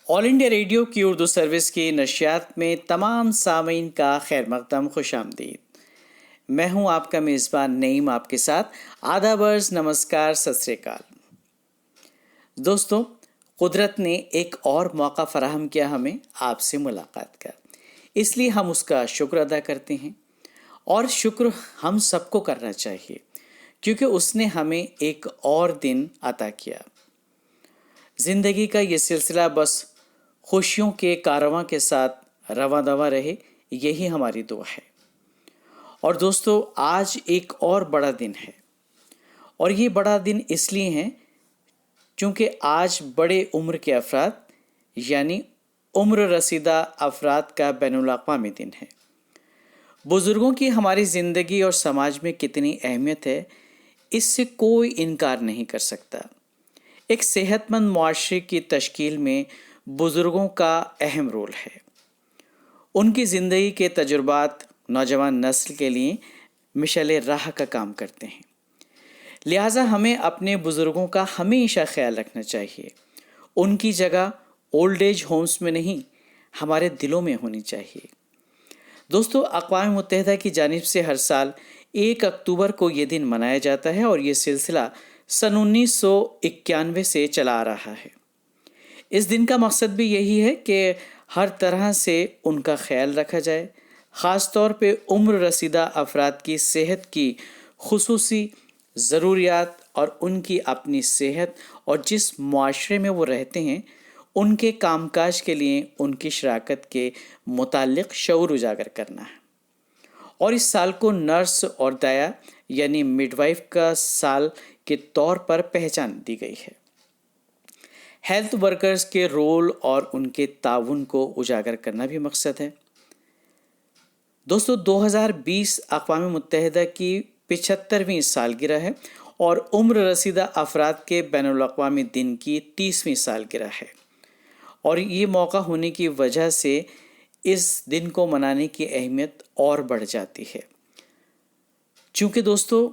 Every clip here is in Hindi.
ऑल इंडिया रेडियो की उर्दू सर्विस की नशियात में तमाम सामीन का खैर मकदम खुश आमदीद। मैं हूं आपका मेज़बान नईम, आपके साथ आदाब अर्ज़, नमस्कार, सत श्री अकाल। दोस्तों, कुदरत ने एक और मौका फ़राहम किया हमें आपसे मुलाकात का, इसलिए हम उसका शुक्र अदा करते हैं। और शुक्र हम सबको करना चाहिए क्योंकि उसने हमें एक और दिन अता किया। ज़िंदगी का ये सिलसिला बस खुशियों के कारवां के साथ रवां दवा रहे, यही हमारी दुआ है। और दोस्तों, आज एक और बड़ा दिन है, और ये बड़ा दिन इसलिए है क्योंकि आज बड़े उम्र के अफराद यानी उम्र रसीदा अफराद का बैनुल अक़वामी दिन है। बुज़ुर्गों की हमारी ज़िंदगी और समाज में कितनी अहमियत है, इससे कोई इनकार नहीं कर सकता। एक सेहतमंद मुआशरे की तश्कील में बुज़ुर्गों का अहम रोल है। उनकी ज़िंदगी के तजुर्बात नौजवान नस्ल के लिए मिशले राह का काम करते हैं। लिहाजा हमें अपने बुज़ुर्गों का हमेशा ख्याल रखना चाहिए। उनकी जगह ओल्ड एज होम्स में नहीं, हमारे दिलों में होनी चाहिए। दोस्तों, अक़वाम मुत्तहिदा की जानिब से हर साल 1 अक्टूबर को ये दिन मनाया जाता है और ये सिलसिला सन 1991 से चला आ रहा है। इस दिन का मकसद भी यही है कि हर तरह से उनका ख्याल रखा जाए, ख़ास तौर पे उम्र रसीदा अफराद की सेहत की खुसूसी ज़रूरियात और उनकी अपनी सेहत और जिस मुआशरे में वो रहते हैं उनके कामकाज के लिए उनकी शराकत के मुताल्लिक़ शऊर उजागर करना है। और इस साल को नर्स और दाया यानी मिडवाइफ का साल के तौर पर पहचान दी गई है। हेल्थ वर्कर्स के रोल और उनके ताउन को उजागर करना भी मकसद है। दोस्तों, 2020 अक़वाम मुत्तहिदा की 75वीं सालगिरह है और उम्र रसीदा अफराद के बैनुल अक़वामी दिन की 30वीं सालगिरह है। और ये मौका होने की वजह से इस दिन को मनाने की अहमियत और बढ़ जाती है। चूँकि दोस्तों,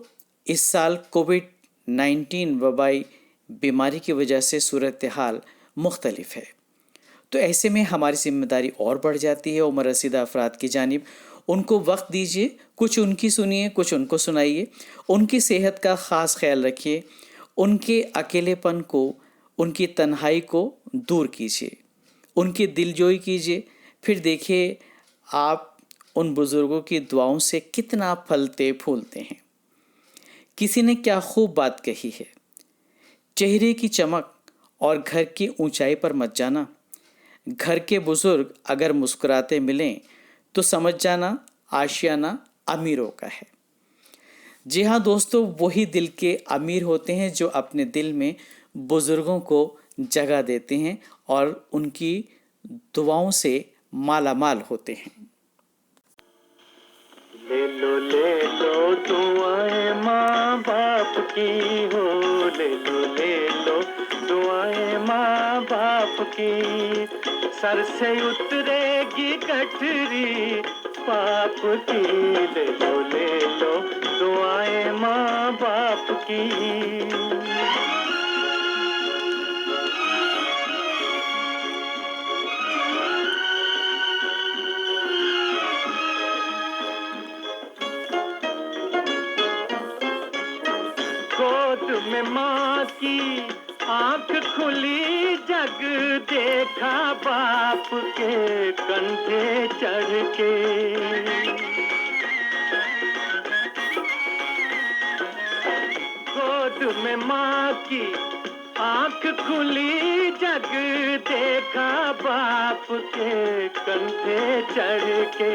इस साल कोविड-19 वबाई बीमारी की वजह से सूरत हाल मुख्तलिफ है, तो ऐसे में हमारी जिम्मेदारी और बढ़ जाती है उम्र रसीदा अफराद की जानिब। उनको वक्त दीजिए, कुछ उनकी सुनिए, कुछ उनको सुनाइए, उनकी सेहत का ख़ास ख्याल रखिए, उनके अकेलेपन को, उनकी तन्हाई को दूर कीजिए, उनकी दिलजोई कीजिए। फिर देखिए आप उन बुज़ुर्गों की दुआओं से कितना फलते फूलते हैं। किसी ने क्या खूब बात कही है, चेहरे की चमक और घर की ऊंचाई पर मत जाना। घर के बुज़ुर्ग अगर मुस्कुराते मिलें तो समझ जाना आशियाना अमीरों का है। जी हाँ दोस्तों, वही दिल के अमीर होते हैं जो अपने दिल में बुज़ुर्गों को जगह देते हैं और उनकी दुआओं से माला माल होते हैं। ले लो दुआएं माँ बाप की हो, ले लो दुआएं माँ बाप की। सर से उतरेगी गठरी पाप की, ले लो दुआएं माँ बाप की। गोद में माँ की आंख खुली, जग देखा बाप के कंधे चढ़ के। गोद में माँ की आंख खुली, जग देखा बाप के कंधे चढ़ के।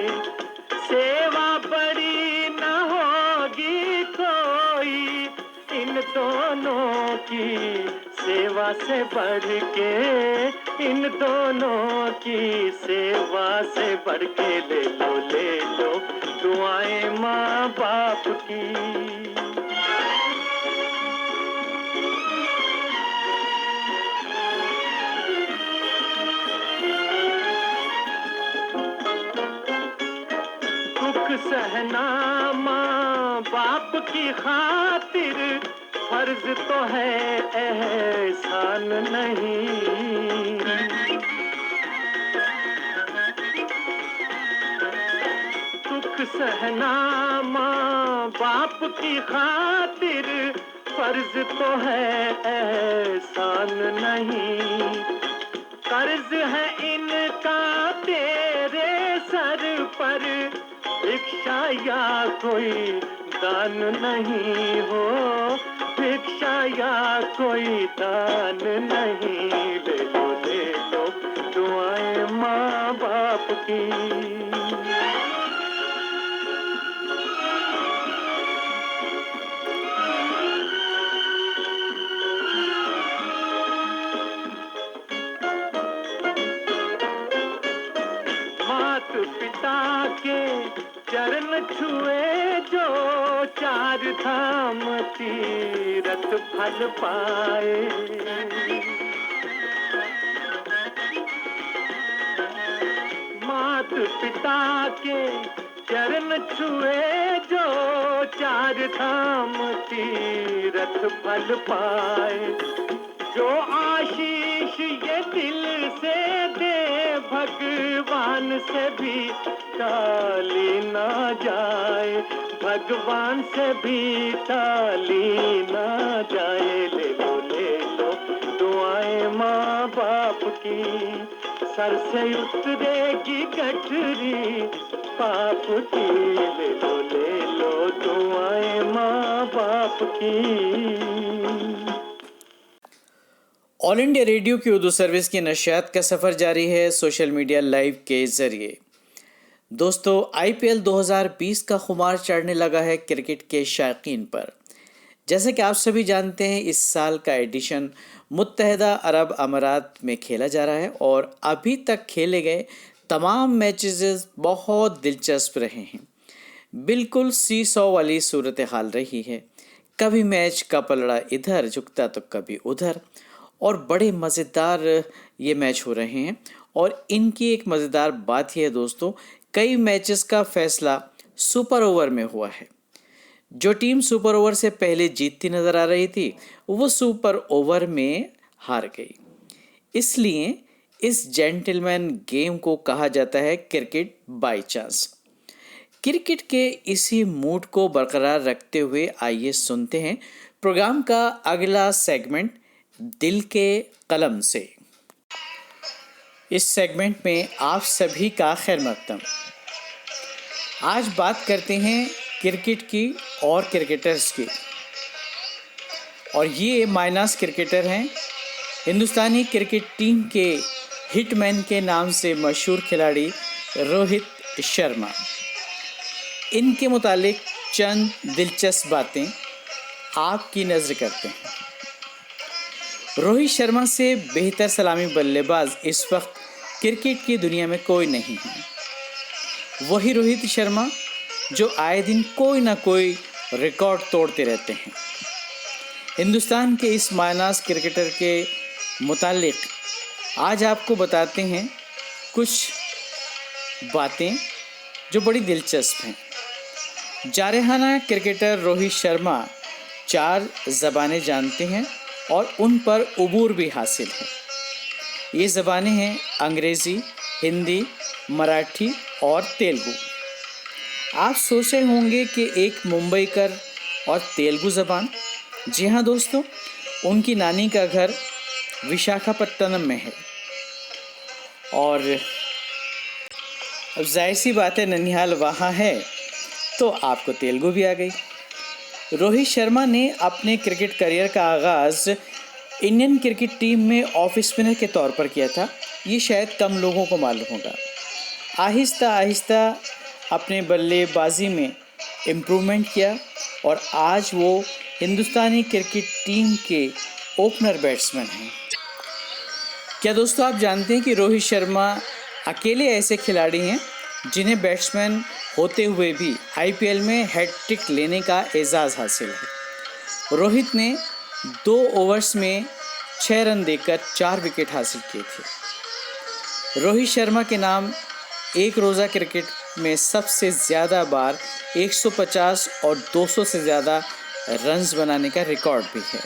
सेवा बड़ी न होगी कोई इन दोनों की, सेवा से बढ़ के, इन दोनों की सेवा से बढ़ के। ले लो दुआएं माँ बाप की। दुख सहना माँ बाप की खातिर फर्ज तो है, एहसान नहीं। की खातिर फर्ज तो है एहसान नहीं, कर्ज है इनका तेरे सर पर, भिक्षा या कोई दान नहीं हो, भिक्षा या कोई दान नहीं। ले लो दुआएं माँ बाप की। मात पिता के चरण छुए जो चार धाम तीरथ फल पाए, मात पिता के चरण छुए जो चार धाम तीरथ फल पाए, जो आशीष ये दिल से दे भगवान से भी टाली ना जाए, भगवान से भी टाली ना जाए। ले लो दुआएं माँ बाप की, सर से उतरेगी गठरी पाप की। ले लो दुआएं माँ बाप की। ऑल इंडिया रेडियो की उर्दू सर्विस की नशियात का सफ़र जारी है सोशल मीडिया लाइव के ज़रिए। दोस्तों, IPL 2020 का खुमार चढ़ने लगा है क्रिकेट के शायकीन पर। जैसे कि आप सभी जानते हैं, इस साल का एडिशन मुत्तहदा अरब अमारात में खेला जा रहा है और अभी तक खेले गए तमाम मैचेस बहुत दिलचस्प रहे हैं। बिल्कुल सीसॉ वाली सूरत हाल रही है, कभी मैच का पलड़ा इधर झुकता तो कभी उधर, और बड़े मज़ेदार ये मैच हो रहे हैं। और इनकी एक मज़ेदार बात यह है दोस्तों, कई मैचेस का फैसला सुपर ओवर में हुआ है। जो टीम सुपर ओवर से पहले जीतती नज़र आ रही थी, वो सुपर ओवर में हार गई। इसलिए इस जेंटलमैन गेम को कहा जाता है क्रिकेट बाय चांस। क्रिकेट के इसी मूड को बरकरार रखते हुए आइए सुनते हैं प्रोग्राम का अगला सेगमेंट, दिल के कलम से। इस सेगमेंट में आप सभी का खैर मकदम। आज बात करते हैं क्रिकेट की और क्रिकेटर्स की, और ये माइनस क्रिकेटर हैं, हिंदुस्तानी क्रिकेट टीम के हिटमैन के नाम से मशहूर खिलाड़ी रोहित शर्मा। इनके मुतालिक चंद दिलचस्प बातें आपकी नज़र करते हैं। रोहित शर्मा से बेहतर सलामी बल्लेबाज इस वक्त क्रिकेट की दुनिया में कोई नहीं है। वही रोहित शर्मा जो आए दिन कोई ना कोई रिकॉर्ड तोड़ते रहते हैं। हिंदुस्तान के इस मायनाज क्रिकेटर के मुतालिक आज आपको बताते हैं कुछ बातें जो बड़ी दिलचस्प हैं। जारहाना क्रिकेटर रोहित शर्मा 4 ज़बानें जानते हैं और उन पर उबूर भी हासिल है। ये ज़बानें हैं अंग्रेज़ी, हिंदी, मराठी और तेलुगु। आप सोच रहे होंगे कि एक मुंबईकर और तेलुगु ज़बान। जी हाँ दोस्तों, उनकी नानी का घर विशाखापट्टनम में है और अब जाहिर सी बात है ननिहाल वहाँ है तो आपको तेलुगु भी आ गई। रोहित शर्मा ने अपने क्रिकेट करियर का आगाज़ इंडियन क्रिकेट टीम में ऑफ स्पिनर के तौर पर किया था। ये शायद कम लोगों को मालूम होगा। आहिस्ता आहिस्ता अपने बल्लेबाजी में इम्प्रूवमेंट किया और आज वो हिंदुस्तानी क्रिकेट टीम के ओपनर बैट्समैन हैं। क्या दोस्तों आप जानते हैं कि रोहित शर्मा अकेले ऐसे खिलाड़ी हैं जिन्हें बैट्समैन होते हुए भी IPL में हैट्रिक लेने का एजाज़ हासिल है। रोहित ने 2 ओवर्स में 6 रन देकर 4 विकेट हासिल किए थे। रोहित शर्मा के नाम एक रोज़ा क्रिकेट में सबसे ज़्यादा बार 150 और 200 से ज़्यादा रन्स बनाने का रिकॉर्ड भी है।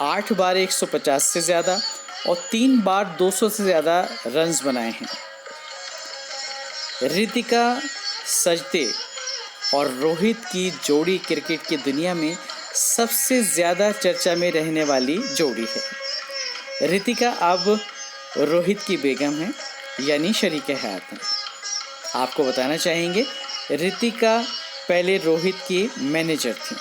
8 बार 150 से ज़्यादा और 3 बार 200 से ज़्यादा रन्स बनाए हैं। रितिका सजदे और रोहित की जोड़ी क्रिकेट की दुनिया में सबसे ज़्यादा चर्चा में रहने वाली जोड़ी है। रितिका अब रोहित की बेगम है, यानी शरीके हयात हैं। आपको बताना चाहेंगे, रितिका पहले रोहित की मैनेजर थी।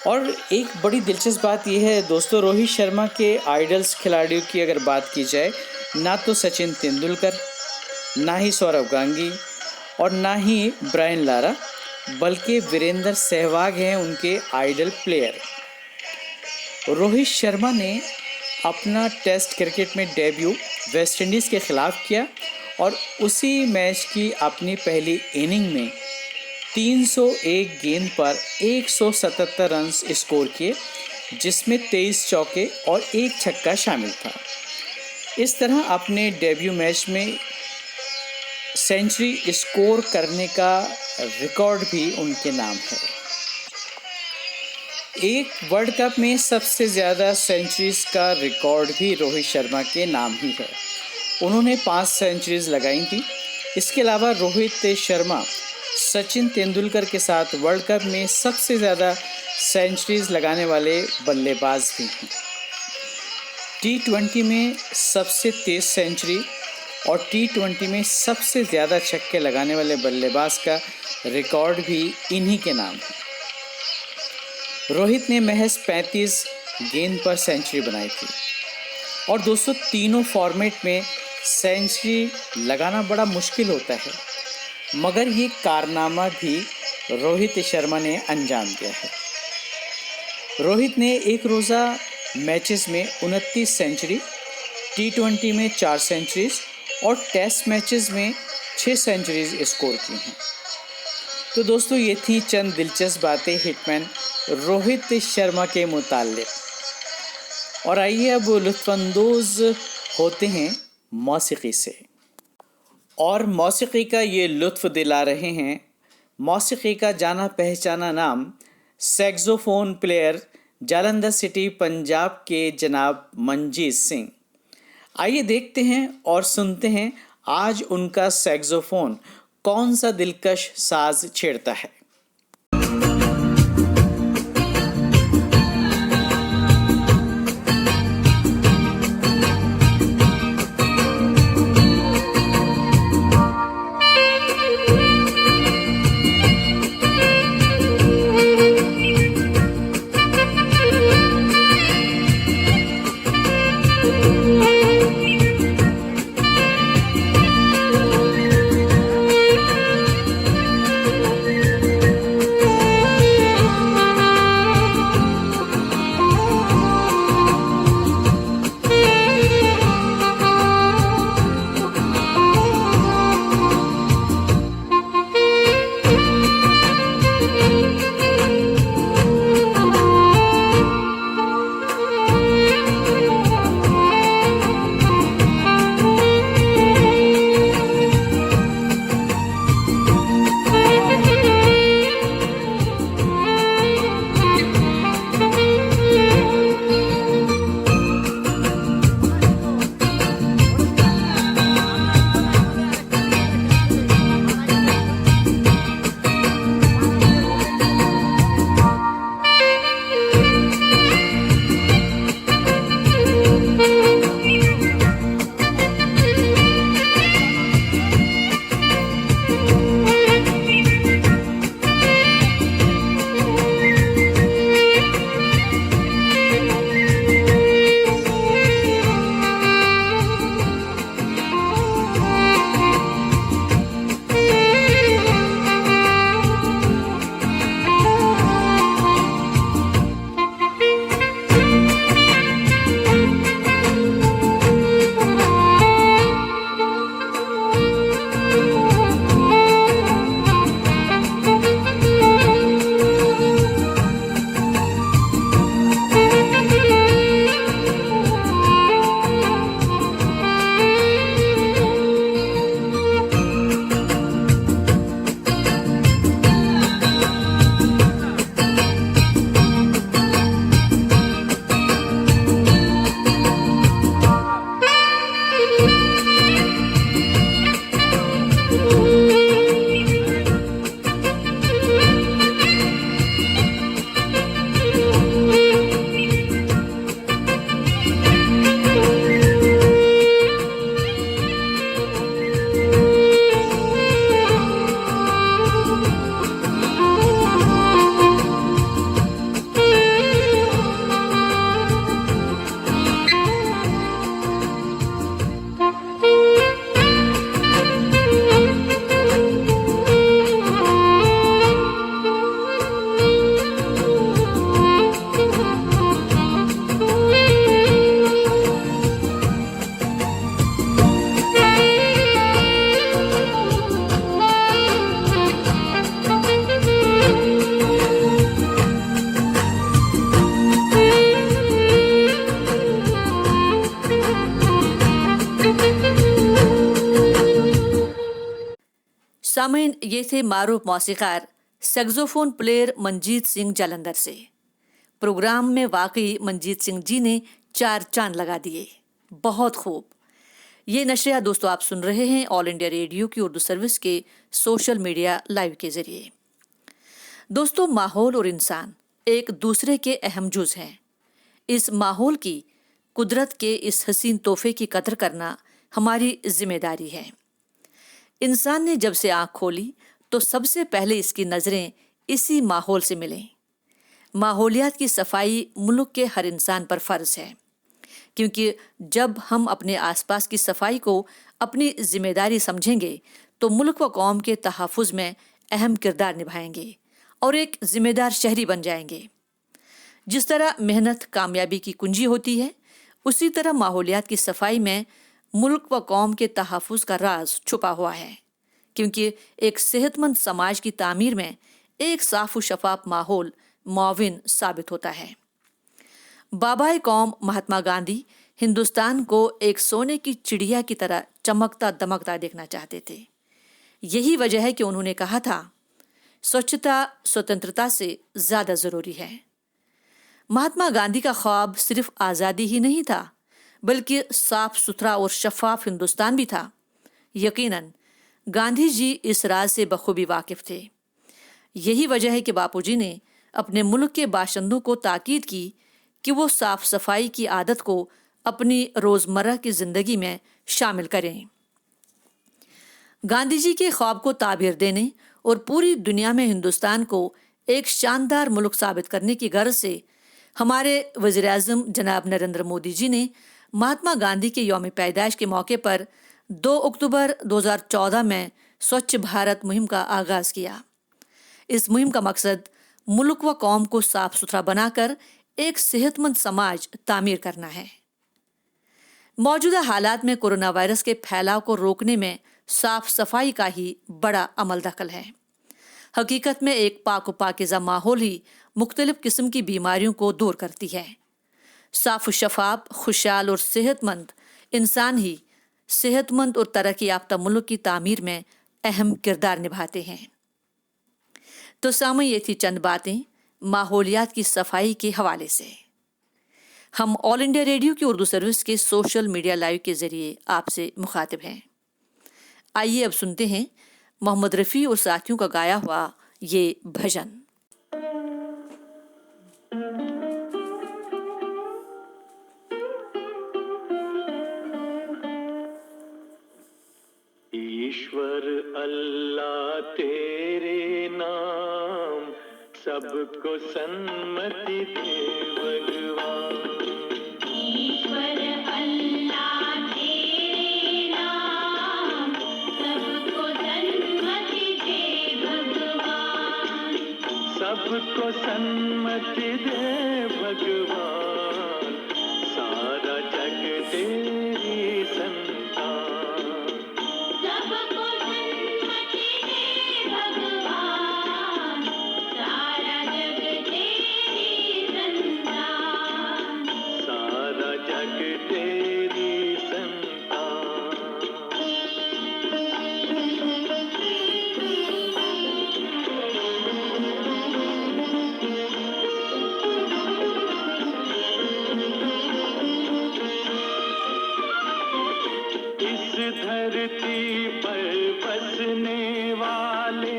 और एक बड़ी दिलचस्प बात यह है दोस्तों, रोहित शर्मा के आइडल्स खिलाड़ियों की अगर बात की जाए, ना तो सचिन तेंदुलकर, ना ही सौरव गांगी और ना ही ब्रायन लारा, बल्कि वीरेंद्र सहवाग हैं उनके आइडल प्लेयर। रोहित शर्मा ने अपना टेस्ट क्रिकेट में डेब्यू वेस्ट इंडीज़ के खिलाफ किया और उसी मैच की अपनी पहली इनिंग में 301 गेंद पर 177 रन स्कोर किए, जिसमें 23 चौके और 1 छक्का शामिल था। इस तरह अपने डेब्यू मैच में सेंचुरी स्कोर करने का रिकॉर्ड भी उनके नाम है। एक वर्ल्ड कप में सबसे ज़्यादा सेंचुरीज़ का रिकॉर्ड भी रोहित शर्मा के नाम ही है। उन्होंने 5 सेंचुरीज़ लगाई थी। इसके अलावा रोहित शर्मा सचिन तेंदुलकर के साथ वर्ल्ड कप में सबसे ज़्यादा सेंचुरीज़ लगाने वाले बल्लेबाज भी हैं। T20 में सबसे तेज़ सेंचुरी और T20 में सबसे ज़्यादा छक्के लगाने वाले बल्लेबाज का रिकॉर्ड भी इन्हीं के नाम है। रोहित ने महज 35 गेंद पर सेंचुरी बनाई थी। और दोस्तों, तीनों फॉर्मेट में सेंचुरी लगाना बड़ा मुश्किल होता है, मगर ये कारनामा भी रोहित शर्मा ने अंजाम दिया है। रोहित ने एक रोज़ा मैचेस में 29 सेंचुरी, T20 में 4 सेंचुरीज और टेस्ट मैचेस में 6 सेंचुरीज स्कोर की हैं। तो दोस्तों, ये थी चंद दिलचस्प बातें हिटमैन रोहित शर्मा के मुताल्लिक। और आइए अब लुत्फ़अंदोज़ होते हैं मौसीकी से, और मौसीकी का ये लुत्फ़ दिला रहे हैं मौसीकी का जाना पहचाना नाम saxophone player Jalandhar city Punjab के जनाब मंजीत सिंह। आइए देखते हैं और सुनते हैं आज उनका सैक्सोफोन कौन सा दिलकश साज छेड़ता है। सामीन, ये थे मारूफ मौसीकार सैक्सोफोन प्लेयर मंजीत सिंह जालंधर से। प्रोग्राम में वाकई मंजीत सिंह जी ने 4 चांद लगा दिए। बहुत खूब। ये नशरिया दोस्तों आप सुन रहे हैं ऑल इंडिया रेडियो की उर्दू सर्विस के सोशल मीडिया लाइव के जरिए। दोस्तों, माहौल और इंसान एक दूसरे के अहम जुज हैं। इस माहौल की, कुदरत के इस हसीन तोहफे की कदर करना हमारी जिम्मेदारी है। इंसान ने जब से आंख खोली तो सबसे पहले इसकी नजरें इसी माहौल से मिलें। माहौलियात की सफाई मुल्क के हर इंसान पर फर्ज है, क्योंकि जब हम अपने आसपास की सफाई को अपनी जिम्मेदारी समझेंगे तो मुल्क व कौम के तहफ़्फ़ुज़ में अहम किरदार निभाएंगे और एक जिम्मेदार शहरी बन जाएंगे। जिस तरह मेहनत कामयाबी की कुंजी होती है, उसी तरह माहौलियात की सफाई में मुल्क व कौम के तहफ़्फ़ुज़ का राज छुपा हुआ है, क्योंकि एक सेहतमंद समाज की तामीर में एक साफ व शफाफ माहौल मुआविन साबित होता है। बाबाए कौम महात्मा गांधी हिंदुस्तान को एक सोने की चिड़िया की तरह चमकता दमकता देखना चाहते थे। यही वजह है कि उन्होंने कहा था, स्वच्छता स्वतंत्रता से ज़्यादा ज़रूरी है। महात्मा गांधी का ख्वाब सिर्फ आज़ादी ही नहीं था, बल्कि साफ सुथरा और शफाफ हिंदुस्तान भी था। यकीनन गांधी जी इस राज से बखूबी वाकिफ थे। यही वजह है कि बापूजी ने अपने मुल्क के बाशिंदों को ताकीद की कि वो साफ सफाई की आदत को अपनी रोज़मर्रा की ज़िंदगी में शामिल करें। गांधी जी के ख्वाब को ताबीर देने और पूरी दुनिया में हिंदुस्तान को एक शानदार मुल्क साबित करने की गर्ज से हमारे वज़ीर-ए-आज़म जनाब नरेंद्र मोदी जी ने महात्मा गांधी के यौम पैदाइश के मौके पर 2 अक्टूबर 2014 में स्वच्छ भारत मुहिम का आगाज़ किया। इस मुहिम का मकसद मुल्क व कौम को साफ सुथरा बनाकर एक सेहतमंद समाज तामीर करना है। मौजूदा हालात में कोरोना वायरस के फैलाव को रोकने में साफ सफाई का ही बड़ा अमल दखल है। हकीकत में एक पाक व पाकीज़ा माहौल ही मुख्तलिफ किस्म की बीमारियों को दूर करती है। साफ शफाफ, खुशहाल और सेहतमंद इंसान ही सेहतमंद और तरक्की याफ्ता मुल्क की तामीर में अहम किरदार निभाते हैं। तो सामने ये थी चंद बातें माहौलियात की सफाई के हवाले से। हम ऑल इंडिया रेडियो की उर्दू सर्विस के सोशल मीडिया लाइव के जरिए आपसे मुखातिब हैं। आइए अब सुनते हैं मोहम्मद रफ़ी और साथियों का गाया हुआ ये भजन। ईश्वर अल्लाह तेरे नाम सबको सन्मति दे भगवान। ईश्वर अल्लाह तेरे नाम सबको सन्मति दे भगवान। सबको सन्मति दे भगवान, सारा जग तेरी संतान। सबको सन्मति दे भगवान, सारा जग तेरी संतान। सारा जग तेरी संतान। इस धरती पर बसने वाले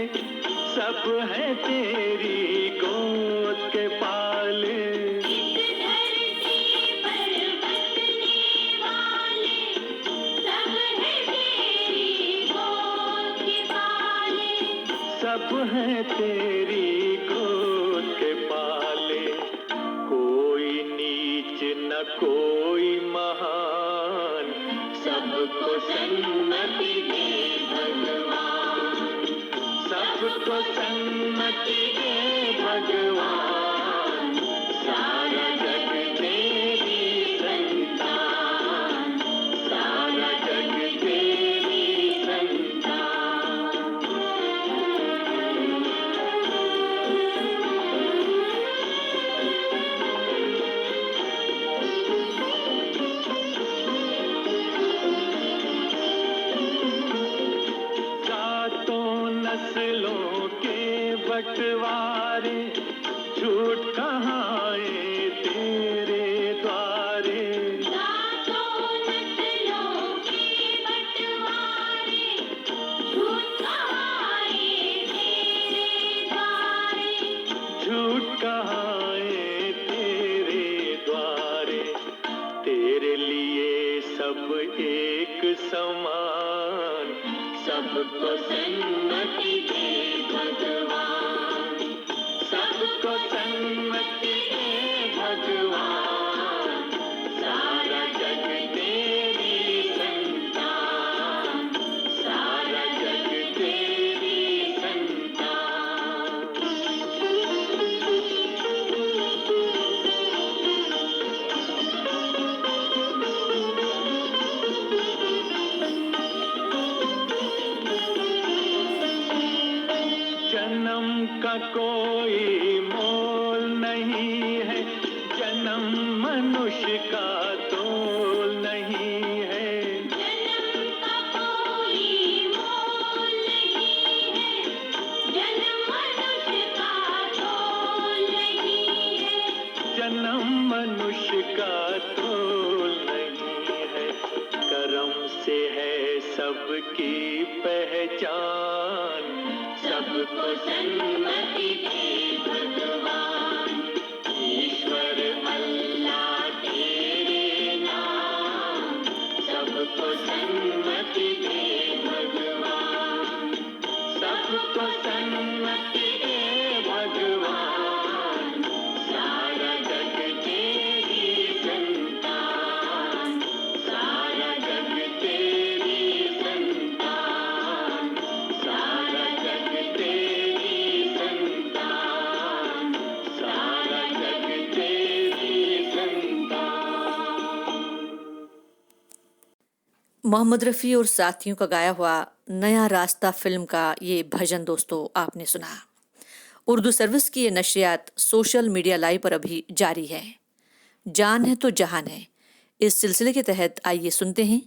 सब हैं तेरी गोद के पाले। इस धरती पर बसने वाले सब हैं तेरी गोद के पाले। सब हैं तेरी गोद के पाले। कोई नीच न कोई महान, सबको सन्मति दे भगवान। सबको सन्मति दे भगवान, सारा जग तेरी संतान। सारा जग तेरी संतान। जातों बंटवारे, झूठ कहाए तेरे द्वारे। लाखों नस्लों के बंटवारे, झूठ कहाए तेरे द्वारे। झूठ कहाए तेरे द्वारे। तेरे लिए सब एक समान, सबको सन्मति दे भगवान। सबको सन्मति दे भगवान। सारा जग तेरी संतान, सारा जग तेरी संतान। जन्म का कोई मोल नहीं है, जन्म मनुष्य का तोल नहीं है। जन्म का कोई मोल नहीं है, जन्म मनुष्य का तोल नहीं है। जन्म मनुष्य का तोल नहीं है। कर्म से है सबकी पहचान, सबको सन्मति दे भगवान। ईश्वर अल्लाह तेरे नाम, सबको सन्मति दे भगवान। सबको सन्मति दे भगवान। सारा जग तेरी संतान, सारा जग तेरी संतान, सारा जग तेरी संतान, सारा जग तेरी संतान। मोहम्मद रफ़ी और साथियों का गाया हुआ नया रास्ता फिल्म का ये भजन दोस्तों आपने सुना। उर्दू सर्विस की ये नशरियात सोशल मीडिया लाइव पर अभी जारी है। जान है तो जहान है, इस सिलसिले के तहत आइए सुनते हैं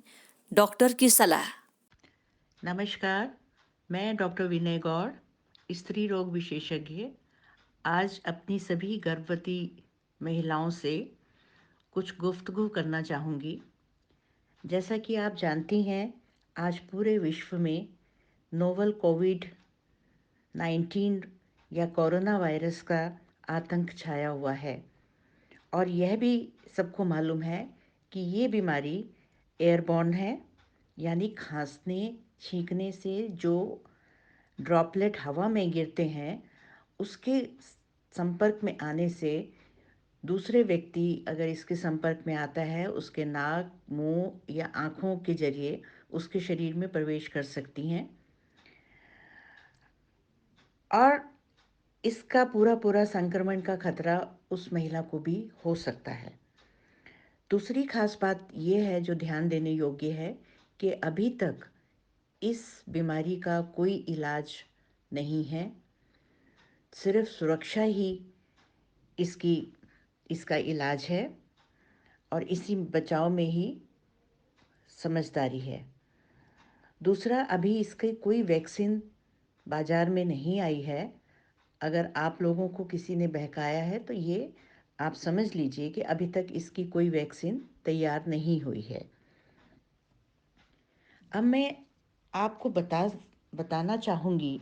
डॉक्टर की सलाह। नमस्कार, मैं डॉक्टर विनय गौड़, स्त्री रोग विशेषज्ञ, आज अपनी सभी गर्भवती महिलाओं से कुछ गुफ्तगू करना चाहूँगी। जैसा कि आप जानती हैं, आज पूरे विश्व में नोवल कोविड-19 या कोरोना वायरस का आतंक छाया हुआ है और यह भी सबको मालूम है कि ये बीमारी एयरबॉर्न है, यानी खांसने छींकने से जो ड्रॉपलेट हवा में गिरते हैं उसके संपर्क में आने से दूसरे व्यक्ति अगर इसके संपर्क में आता है, उसके नाक, मुंह या आँखों के जरिए उसके शरीर में प्रवेश कर सकती हैं और इसका पूरा संक्रमण का खतरा उस महिला को भी हो सकता है। दूसरी खास बात ये है जो ध्यान देने योग्य है कि अभी तक इस बीमारी का कोई इलाज नहीं है, सिर्फ सुरक्षा ही इसका इलाज है और इसी बचाव में ही समझदारी है। दूसरा, अभी इसकी कोई वैक्सीन बाज़ार में नहीं आई है। अगर आप लोगों को किसी ने बहकाया है तो ये आप समझ लीजिए कि अभी तक इसकी कोई वैक्सीन तैयार नहीं हुई है। अब मैं आपको बताना चाहूँगी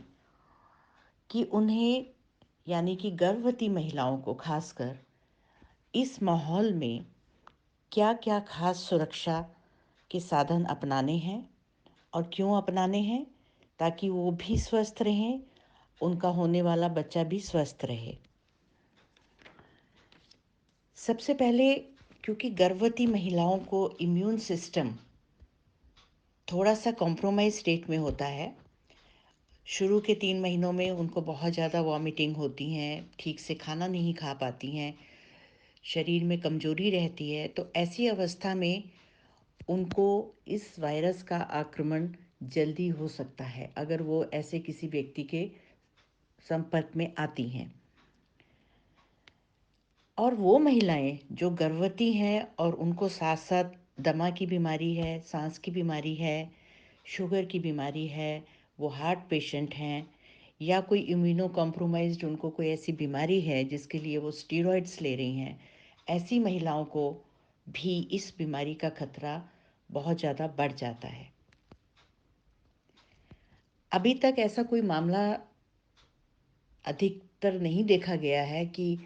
कि उन्हें, यानी कि गर्भवती महिलाओं को खासकर इस माहौल में क्या क्या खास सुरक्षा के साधन अपनाने हैं और क्यों अपनाने हैं, ताकि वो भी स्वस्थ रहें, उनका होने वाला बच्चा भी स्वस्थ रहे। सबसे पहले, क्योंकि गर्भवती महिलाओं को इम्यून सिस्टम थोड़ा सा कॉम्प्रोमाइज स्टेट में होता है, शुरू के 3 महीनों में उनको बहुत ज़्यादा वॉमिटिंग होती हैं, ठीक से खाना नहीं खा पाती हैं, शरीर में कमजोरी रहती है, तो ऐसी अवस्था में उनको इस वायरस का आक्रमण जल्दी हो सकता है अगर वो ऐसे किसी व्यक्ति के संपर्क में आती हैं। और वो महिलाएं जो गर्भवती हैं और उनको साथ साथ दमा की बीमारी है, सांस की बीमारी है, शुगर की बीमारी है, वो हार्ट पेशेंट हैं या कोई इम्यूनो कॉम्प्रोमाइज्ड उनको कोई ऐसी बीमारी है जिसके लिए वो स्टेरॉइड्स ले रही हैं, ऐसी महिलाओं को भी इस बीमारी का खतरा बहुत ज़्यादा बढ़ जाता है। अभी तक ऐसा कोई मामला अधिकतर नहीं देखा गया है कि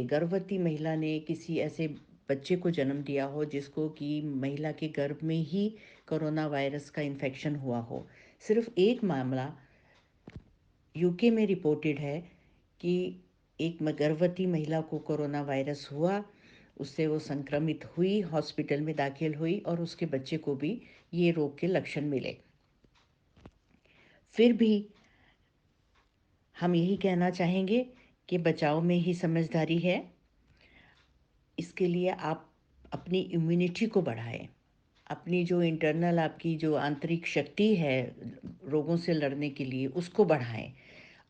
गर्भवती महिला ने किसी ऐसे बच्चे को जन्म दिया हो जिसको कि महिला के गर्भ में ही कोरोना वायरस का इन्फेक्शन हुआ हो। सिर्फ एक मामला यूके में रिपोर्टेड है कि एक गर्भवती महिला को कोरोना वायरस हुआ, उससे वो संक्रमित हुई, हॉस्पिटल में दाखिल हुई और उसके बच्चे को भी ये रोग के लक्षण मिले। फिर भी हम यही कहना चाहेंगे कि बचाव में ही समझदारी है। इसके लिए आप अपनी इम्यूनिटी को बढ़ाएं, अपनी जो इंटरनल आपकी जो आंतरिक शक्ति है रोगों से लड़ने के लिए उसको बढ़ाएं।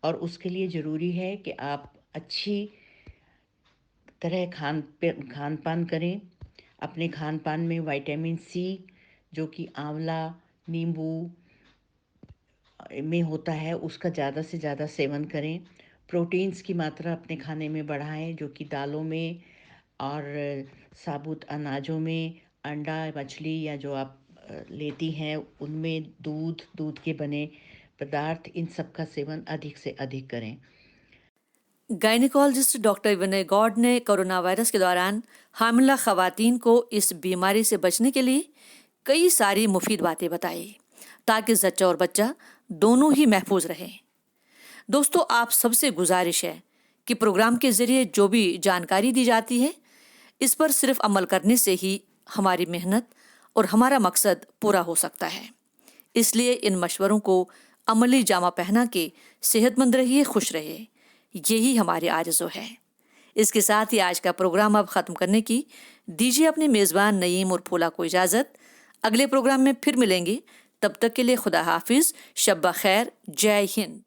और उसके लिए ज़रूरी है कि आप अच्छी तरह खान पान करें। अपने खान पान में विटामिन सी जो कि आंवला, नींबू में होता है उसका ज़्यादा से ज़्यादा सेवन करें। प्रोटीन्स की मात्रा अपने खाने में बढ़ाएं जो कि दालों में और साबुत अनाजों में, अंडा, मछली या जो आप लेती हैं उनमें दूध के बने पदार्थ, इन सब का सेवन अधिक से अधिक करें। गायनिकोलॉजिस्ट डॉक्टर विनय गौड़ ने कोरोना वायरस के दौरान हामिला खवातीन को इस बीमारी से बचने के लिए कई सारी मुफीद बातें बताई ताकि जच्चा और बच्चा दोनों ही महफूज रहें। दोस्तों, आप सबसे गुजारिश है कि प्रोग्राम के जरिए जो भी जानकारी दी जाती है इस पर सिर्फ अमल करने से ही हमारी मेहनत और हमारा मकसद पूरा हो सकता है। इसलिए इन मशवरों को अमली जामा पहना के सेहतमंद रहिए, खुश रहिए, यही हमारी आरज़ू है। इसके साथ ही आज का प्रोग्राम अब ख़त्म करने की दीजिए अपने मेज़बान नईम और फूला को इजाज़त। अगले प्रोग्राम में फिर मिलेंगे, तब तक के लिए खुदा हाफिज़, शब्बा खैर, जय हिंद।